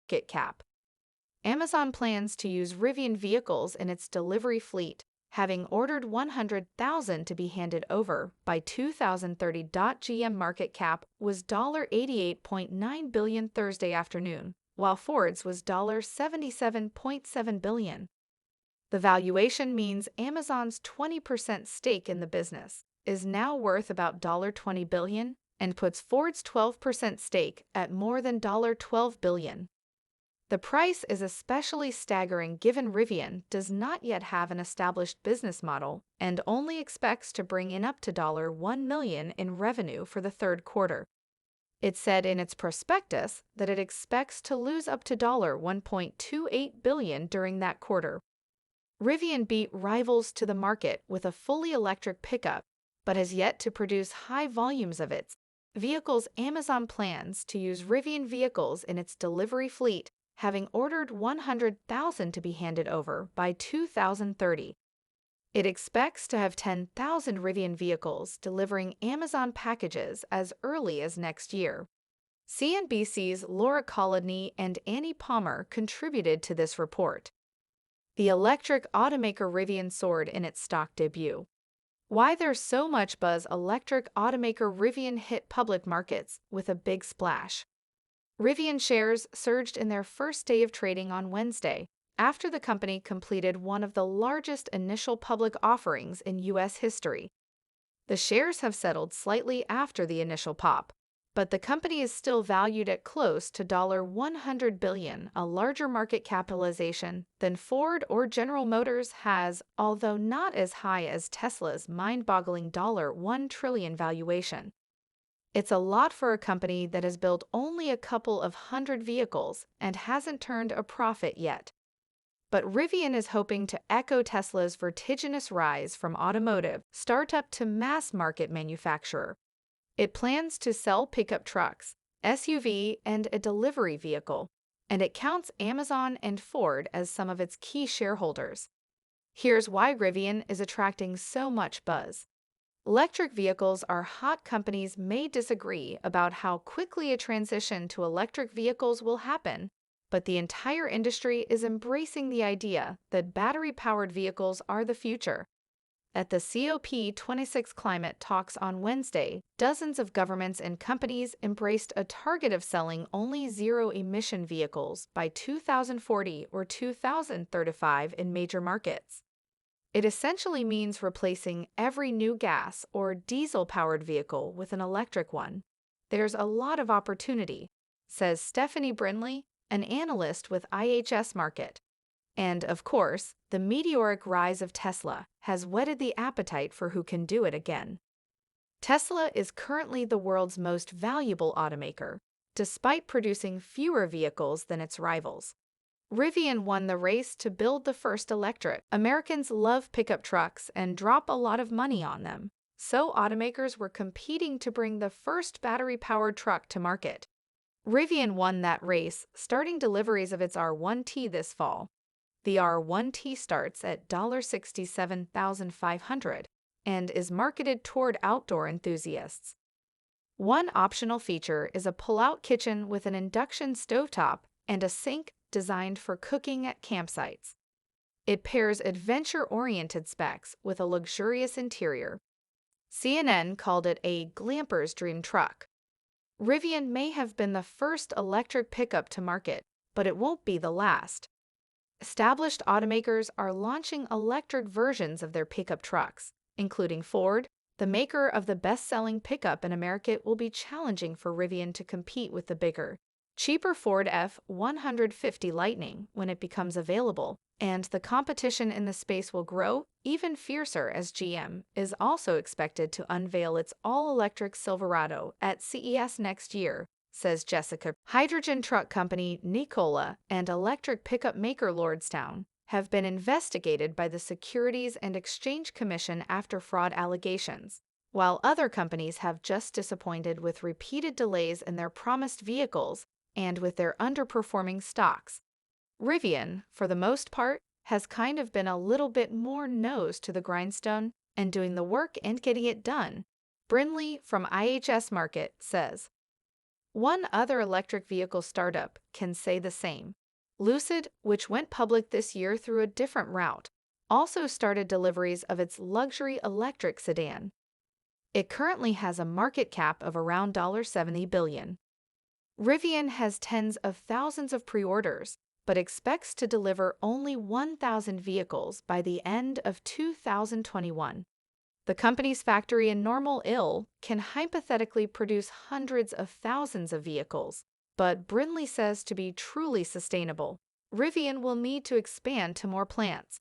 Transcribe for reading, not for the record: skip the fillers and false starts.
market cap. Amazon plans to use Rivian vehicles in its delivery fleet, having ordered 100,000 to be handed over by 2030. GM market cap was $88.9 billion Thursday afternoon, while Ford's was $77.7 billion. The valuation means Amazon's 20% stake in the business is now worth about $20 billion and puts Ford's 12% stake at more than $12 billion. The price is especially staggering given Rivian does not yet have an established business model and only expects to bring in up to $1 million in revenue for the third quarter. It said in its prospectus that it expects to lose up to $1.28 billion during that quarter. Rivian beat rivals to the market with a fully electric pickup, but has yet to produce high volumes of its vehicles. Amazon plans to use Rivian vehicles in its delivery fleet, having ordered 100,000 to be handed over by 2030. It expects to have 10,000 Rivian vehicles delivering Amazon packages as early as next year. CNBC's Laura Colodny and Annie Palmer contributed to this report. The electric automaker Rivian soared in its stock debut. Why there's so much buzz? Electric automaker Rivian hit public markets with a big splash. Rivian shares surged in their first day of trading on Wednesday, after the company completed one of the largest initial public offerings in U.S. history. The shares have settled slightly after the initial pop, but the company is still valued at close to $100 billion, a larger market capitalization than Ford or General Motors has, although not as high as Tesla's mind-boggling $1 trillion valuation. It's a lot for a company that has built only a couple of hundred vehicles and hasn't turned a profit yet. But Rivian is hoping to echo Tesla's vertiginous rise from automotive startup to mass market manufacturer. It plans to sell pickup trucks, SUV, and a delivery vehicle, and it counts Amazon and Ford as some of its key shareholders. Here's why Rivian is attracting so much buzz. Electric vehicles are hot. Companies may disagree about how quickly a transition to electric vehicles will happen, but the entire industry is embracing the idea that battery-powered vehicles are the future. At the COP26 climate talks on Wednesday, dozens of governments and companies embraced a target of selling only zero-emission vehicles by 2040 or 2035 in major markets. It essentially means replacing every new gas or diesel-powered vehicle with an electric one. There's a lot of opportunity, says Stephanie Brinley, an analyst with IHS Markit. And, of course, the meteoric rise of Tesla has whetted the appetite for who can do it again. Tesla is currently the world's most valuable automaker, despite producing fewer vehicles than its rivals. Rivian won the race to build the first electric. Americans love pickup trucks and drop a lot of money on them, so automakers were competing to bring the first battery-powered truck to market. Rivian won that race, starting deliveries of its R1T this fall. The R1T starts at $67,500 and is marketed toward outdoor enthusiasts. One optional feature is a pull-out kitchen with an induction stovetop and a sink designed for cooking at campsites. It pairs adventure-oriented specs with a luxurious interior. CNN called it a glamper's dream truck. Rivian may have been the first electric pickup to market, but it won't be the last. Established automakers are launching electric versions of their pickup trucks, including Ford. The maker of the best-selling pickup in America. It will be challenging for Rivian to compete with the bigger, cheaper Ford F-150 Lightning when it becomes available, and the competition in the space will grow even fiercer as GM is also expected to unveil its all-electric Silverado at CES next year, says Jessica. Hydrogen truck company Nikola and electric pickup maker Lordstown have been investigated by the Securities and Exchange Commission after fraud allegations, while other companies have just disappointed with repeated delays in their promised vehicles and with their underperforming stocks. Rivian, for the most part, has kind of been a little bit more nose to the grindstone and doing the work and getting it done, Brinley from IHS Markit says. One other electric vehicle startup can say the same. Lucid, which went public this year through a different route, also started deliveries of its luxury electric sedan. It currently has a market cap of around $70 billion. Rivian has tens of thousands of pre-orders, but expects to deliver only 1,000 vehicles by the end of 2021. The company's factory in Normal Ill can hypothetically produce hundreds of thousands of vehicles, but Brindley says to be truly sustainable, Rivian will need to expand to more plants.